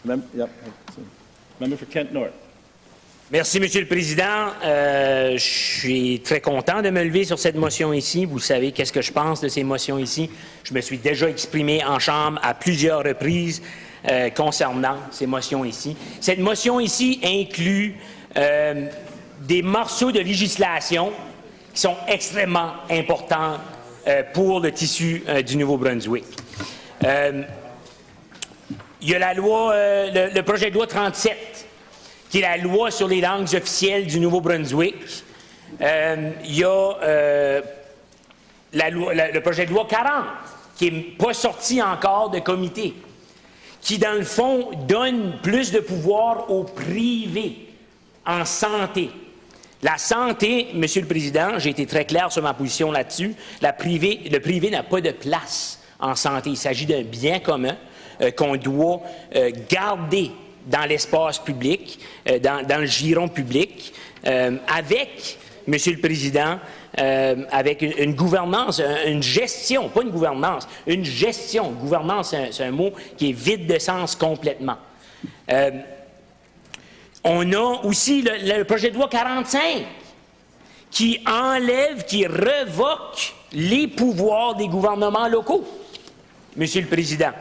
Member for Kent North. Merci, Monsieur le Président. Je suis très content de me lever sur cette motion ici. Vous savez qu'est-ce que je pense de ces motions ici. Je me suis déjà exprimé en Chambre à plusieurs reprises concernant ces motions ici. Cette motion ici inclut des morceaux de législation qui sont extrêmement importants pour le tissu du Nouveau-Brunswick. Il y a la loi, le projet de loi 37, qui est la loi sur les langues officielles du Nouveau-Brunswick. Il y a le projet de loi 40, qui n'est pas sorti encore de comité, qui, dans le fond, donne plus de pouvoir au privé en santé. La santé, Monsieur le Président, j'ai été très clair sur ma position là-dessus, le privé n'a pas de place en santé. Il s'agit d'un bien commun qu'on doit garder dans l'espace public, dans le giron public, avec, Monsieur le Président, avec une gouvernance, une gestion, pas une gouvernance, une gestion. Gouvernance, c'est un mot qui est vide de sens complètement. On a aussi le projet de loi 45 qui enlève, qui révoque les pouvoirs des gouvernements locaux, Monsieur le Président.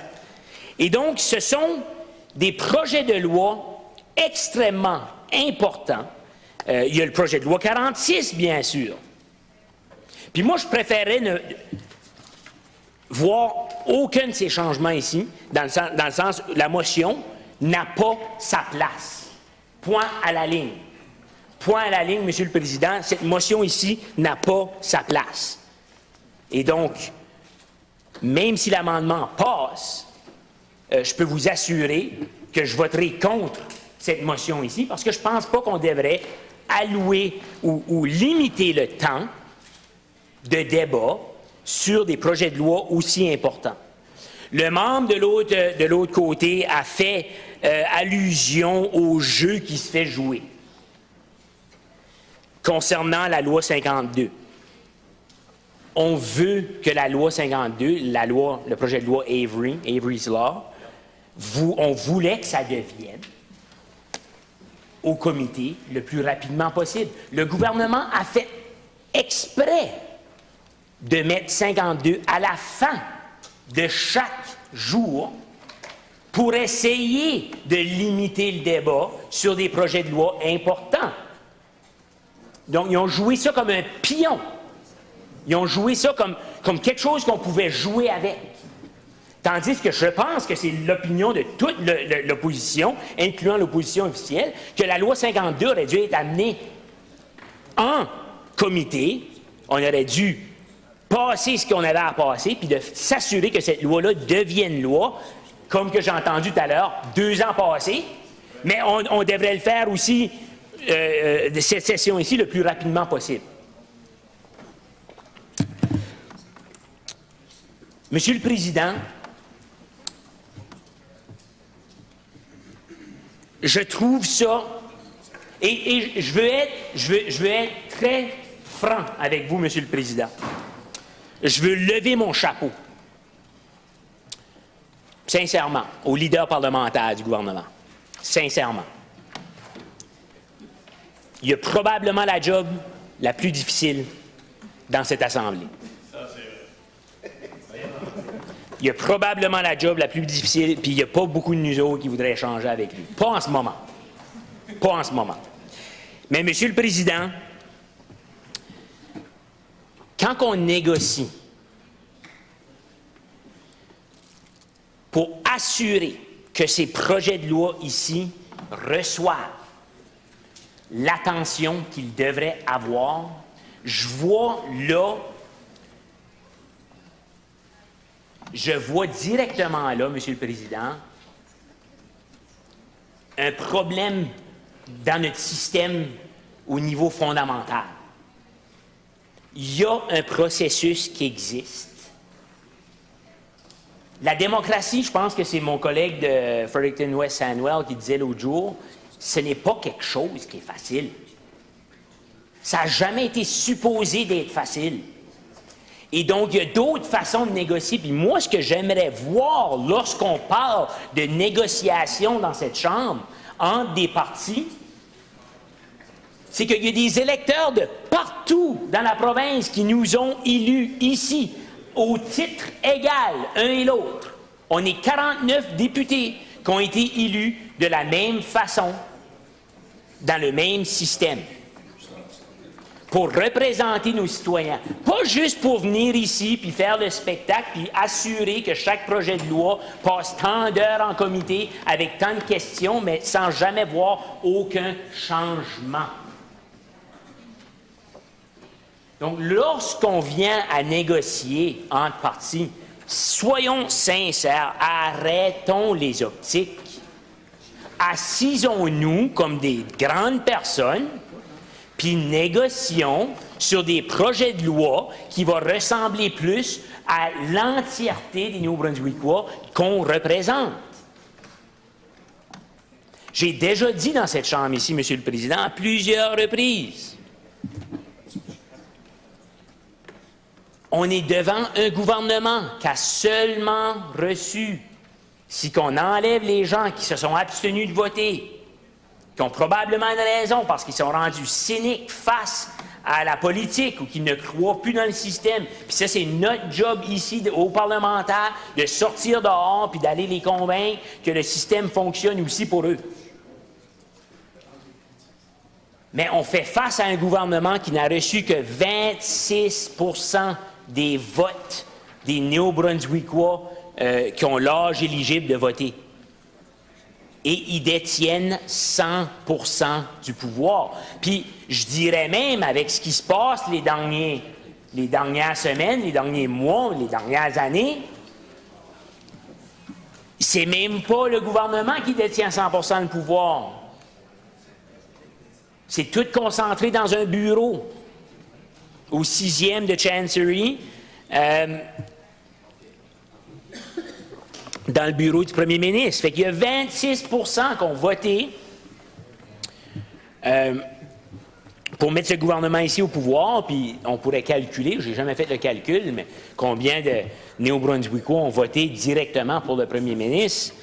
Et donc, ce sont des projets de loi extrêmement importants. Il y a le projet de loi 46, bien sûr. Puis moi, je préférais ne voir aucun de ces changements ici, dans le sens où la motion n'a pas sa place. Point à la ligne. Point à la ligne, Monsieur le Président, cette motion ici n'a pas sa place. Et donc, même si l'amendement passe, je peux vous assurer que je voterai contre cette motion ici, parce que je ne pense pas qu'on devrait allouer ou limiter le temps de débat sur des projets de loi aussi importants. Le membre de l'autre côté a fait allusion au jeu qui se fait jouer concernant la loi 52. On veut que la loi 52, le projet de loi Avery's Law, on voulait que ça devienne au comité le plus rapidement possible. Le gouvernement a fait exprès de mettre 52 à la fin de chaque jour pour essayer de limiter le débat sur des projets de loi importants. Donc, ils ont joué ça comme un pion. Ils ont joué ça comme quelque chose qu'on pouvait jouer avec. Tandis que je pense que c'est l'opinion de toute l'opposition, incluant l'opposition officielle, que la loi 52 aurait dû être amenée en comité. On aurait dû passer ce qu'on avait à passer, puis de s'assurer que cette loi-là devienne loi, comme que j'ai entendu tout à l'heure, 2 ans passés. Mais on devrait le faire aussi, de cette session ici, le plus rapidement possible. Monsieur le Président, je trouve ça, et je veux être très franc avec vous, Monsieur le Président. Je veux lever mon chapeau, sincèrement, au leader parlementaire du gouvernement. Sincèrement. Il y a probablement la job la plus difficile dans cette Assemblée. Il y a probablement la job la plus difficile, puis il n'y a pas beaucoup de nous autres qui voudraient échanger avec lui. Pas en ce moment. Pas en ce moment. Mais, Monsieur le Président, quand on négocie pour assurer que ces projets de loi ici reçoivent l'attention qu'ils devraient avoir, je vois directement là, Monsieur le Président, un problème dans notre système au niveau fondamental. Il y a un processus qui existe. La démocratie, je pense que c'est mon collègue de Fredericton West Sandwell qui disait l'autre jour, ce n'est pas quelque chose qui est facile. Ça n'a jamais été supposé d'être facile. Et donc, il y a d'autres façons de négocier. Puis moi, ce que j'aimerais voir lorsqu'on parle de négociation dans cette Chambre entre des partis, c'est qu'il y a des électeurs de partout dans la province qui nous ont élus ici, au titre égal, un et l'autre. On est 49 députés qui ont été élus de la même façon, dans le même système, pour représenter nos citoyens. Pas juste pour venir ici, puis faire le spectacle, puis assurer que chaque projet de loi passe tant d'heures en comité avec tant de questions, mais sans jamais voir aucun changement. Donc, lorsqu'on vient à négocier entre partis, soyons sincères, arrêtons les optiques, assisons-nous comme des grandes personnes, puis négocions sur des projets de loi qui vont ressembler plus à l'entièreté des Nouveau-Brunswickois qu'on représente. J'ai déjà dit dans cette Chambre ici, Monsieur le Président, à plusieurs reprises, on est devant un gouvernement qui a seulement reçu, si qu'on enlève les gens qui se sont abstenus de voter, qui ont probablement une raison parce qu'ils sont rendus cyniques face à la politique ou qu'ils ne croient plus dans le système. Puis ça, c'est notre job ici, aux parlementaires, de sortir dehors puis d'aller les convaincre que le système fonctionne aussi pour eux. Mais on fait face à un gouvernement qui n'a reçu que 26 % des votes des Néo-Brunswickois qui ont l'âge éligible de voter. Et ils détiennent 100 % du pouvoir. Puis, je dirais même, avec ce qui se passe les dernières semaines, les derniers mois, les dernières années, c'est même pas le gouvernement qui détient 100 % du pouvoir. C'est tout concentré dans un bureau, au 6e de Chancery, dans le bureau du premier ministre. Fait qu'il y a 26 % qui ont voté pour mettre ce gouvernement ici au pouvoir, puis on pourrait calculer, je n'ai jamais fait le calcul, mais combien de Néo-Brunswickois ont voté directement pour le premier ministre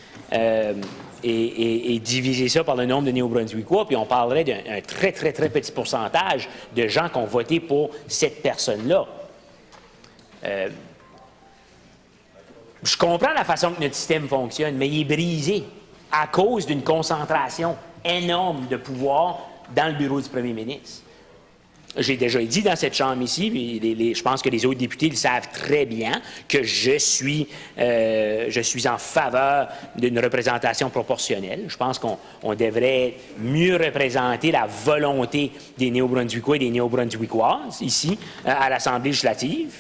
et diviser ça par le nombre de Néo-Brunswickois, puis on parlerait d'un très, très, très petit pourcentage de gens qui ont voté pour cette personne-là. Je comprends la façon que notre système fonctionne, mais il est brisé à cause d'une concentration énorme de pouvoir dans le bureau du premier ministre. J'ai déjà dit dans cette Chambre ici, puis je pense que les autres députés le savent très bien, que je suis en faveur d'une représentation proportionnelle. Je pense qu'on devrait mieux représenter la volonté des Néo-Brunswickois et des Néo-Brunswickoises ici, à l'Assemblée législative.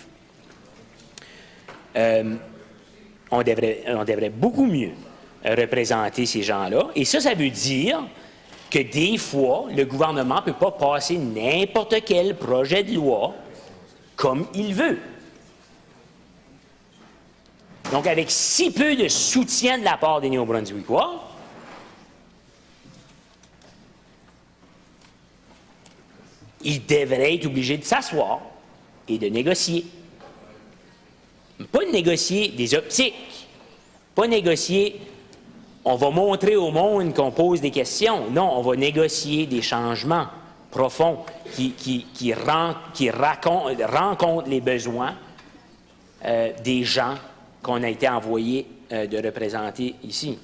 On devrait beaucoup mieux représenter ces gens-là. Et ça veut dire que des fois, le gouvernement ne peut pas passer n'importe quel projet de loi comme il veut. Donc, avec si peu de soutien de la part des Néo-Brunswickois, ils devraient être obligés de s'asseoir et de négocier. Pas de négocier des optiques, pas négocier, on va montrer au monde qu'on pose des questions. Non, on va négocier des changements profonds qui rencontrent les besoins des gens qu'on a été envoyés de représenter ici.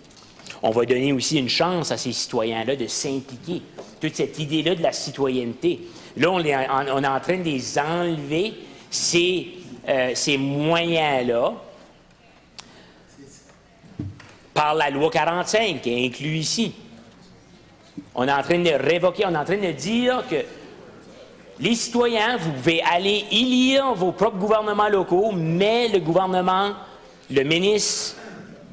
On va donner aussi une chance à ces citoyens-là de s'impliquer. Toute cette idée-là de la citoyenneté. Là, on est en train de les enlever, ces moyens-là, par la loi 45, qui est inclus ici. On est en train de révoquer, on est en train de dire que les citoyens, vous pouvez aller élire vos propres gouvernements locaux, mais le gouvernement, le ministre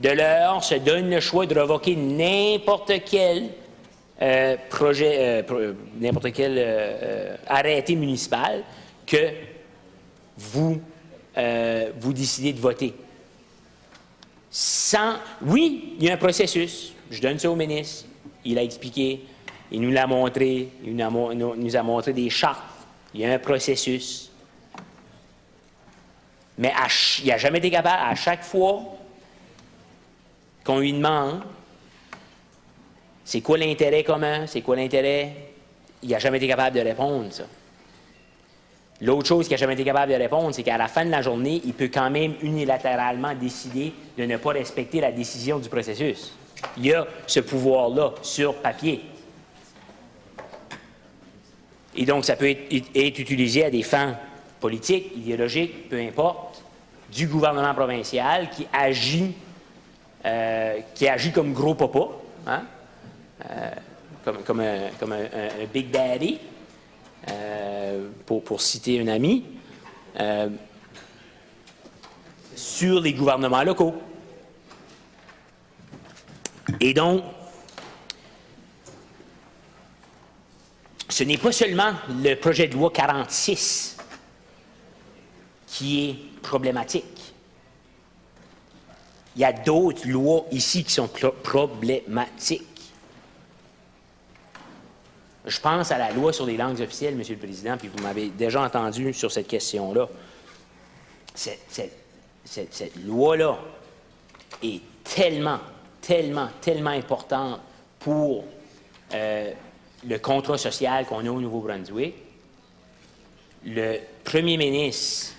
de l'heure se donne le choix de révoquer n'importe quel n'importe quel arrêté municipal que vous décidez de voter. Oui, il y a un processus. Je donne ça au ministre. Il a expliqué. Il nous l'a montré. Il nous a montré des chartes. Il y a un processus. Mais il n'a jamais été capable, à chaque fois qu'on lui demande c'est quoi l'intérêt commun, c'est quoi l'intérêt, il n'a jamais été capable de répondre, ça. L'autre chose qu'il n'a jamais été capable de répondre, c'est qu'à la fin de la journée, il peut quand même unilatéralement décider de ne pas respecter la décision du processus. Il y a ce pouvoir-là sur papier. Et donc, ça peut être utilisé à des fins politiques, idéologiques, peu importe, du gouvernement provincial qui agit comme gros papa, hein? Comme un Big Daddy, pour citer un ami, sur les gouvernements locaux. Et donc, ce n'est pas seulement le projet de loi 46 qui est problématique. Il y a d'autres lois ici qui sont problématiques. Je pense à la loi sur les langues officielles, Monsieur le Président, puis vous m'avez déjà entendu sur cette question-là. Cette loi-là est tellement importante pour le contrat social qu'on a au Nouveau-Brunswick. Le premier ministre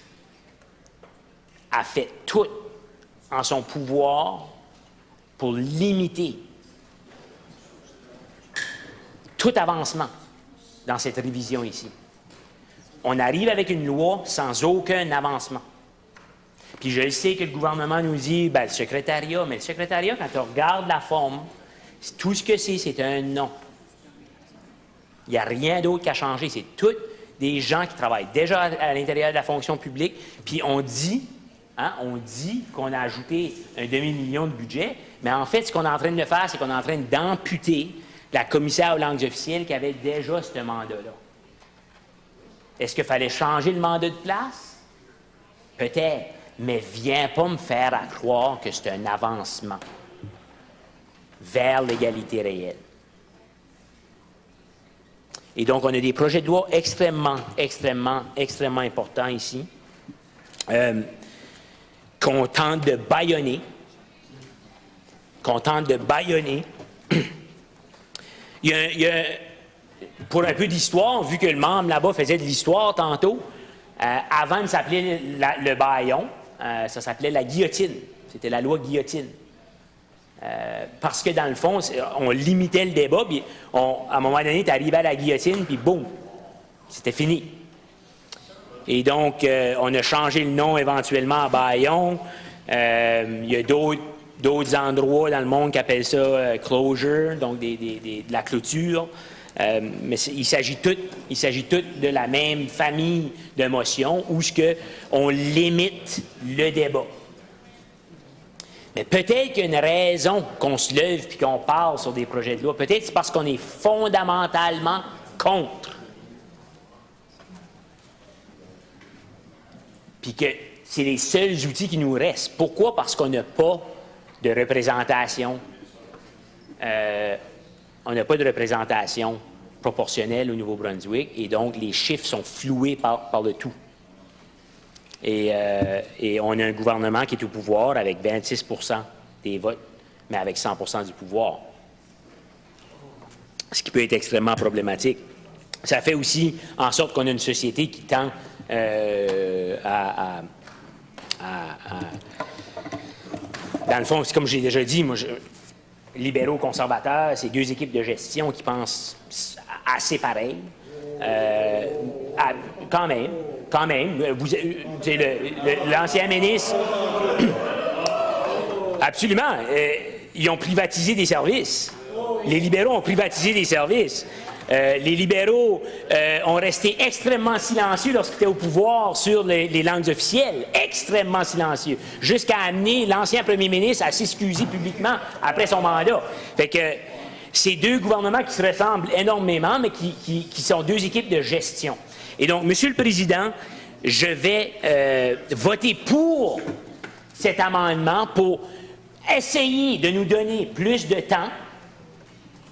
a fait tout en son pouvoir pour limiter tout avancement dans cette révision ici. On arrive avec une loi sans aucun avancement. Puis je sais que le gouvernement nous dit, le secrétariat, mais le secrétariat, quand on regarde la forme, tout ce que c'est un nom. Il n'y a rien d'autre qu'à changer. C'est tous des gens qui travaillent déjà à l'intérieur de la fonction publique. Puis on dit qu'on a ajouté un demi-million de budget, mais en fait, ce qu'on est en train de faire, c'est qu'on est en train d'amputer la commissaire aux langues officielles qui avait déjà ce mandat-là. Est-ce qu'il fallait changer le mandat de place? Peut-être, mais viens pas me faire croire que c'est un avancement vers l'égalité réelle. Et donc, on a des projets de loi extrêmement importants ici, qu'on tente de bâillonner, Il y a, pour un peu d'histoire, vu que le membre là-bas faisait de l'histoire tantôt, avant de s'appeler le bâillon, ça s'appelait la guillotine. C'était la loi guillotine. Parce que dans le fond, on limitait le débat, puis à un moment donné, tu arrivais à la guillotine, puis boum, c'était fini. Et donc, on a changé le nom éventuellement à bâillon. Il y a d'autres endroits dans le monde qui appellent ça closure, donc de la clôture. Mais il s'agit tout de la même famille de motions où on limite le débat. Mais peut-être qu'il y a une raison qu'on se lève et qu'on parle sur des projets de loi. Peut-être c'est parce qu'on est fondamentalement contre. Puis que c'est les seuls outils qui nous restent. Pourquoi? Parce qu'on n'a pas de représentation. On n'a pas de représentation proportionnelle au Nouveau-Brunswick et donc les chiffres sont floués par le tout. Et on a un gouvernement qui est au pouvoir avec 26 % des votes, mais avec 100 % du pouvoir. Ce qui peut être extrêmement problématique. Ça fait aussi en sorte qu'on a une société qui tend dans le fond, c'est comme j'ai déjà dit, moi, libéraux conservateurs, c'est deux équipes de gestion qui pensent assez pareil. Quand même. L'ancien ministre... Absolument. Ils ont privatisé des services. Les libéraux ont privatisé des services. Les libéraux ont resté extrêmement silencieux lorsqu'ils étaient au pouvoir sur les langues officielles, extrêmement silencieux, jusqu'à amener l'ancien premier ministre à s'excuser publiquement après son mandat. Fait que c'est deux gouvernements qui se ressemblent énormément, mais qui sont deux équipes de gestion. Et donc, Monsieur le Président, je vais voter pour cet amendement pour essayer de nous donner plus de temps.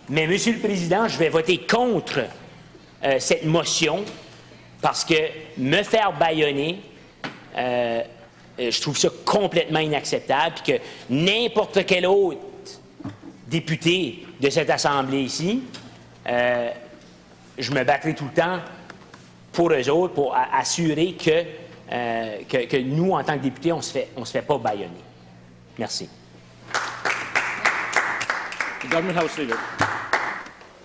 Mais, Monsieur le Président, je vais voter contre cette motion parce que me faire bâillonner, je trouve ça complètement inacceptable, puis que n'importe quel autre député de cette Assemblée ici, je me battrai tout le temps pour eux autres, pour assurer que nous, en tant que députés, on se fait pas bâillonner. Merci. The government House Leader.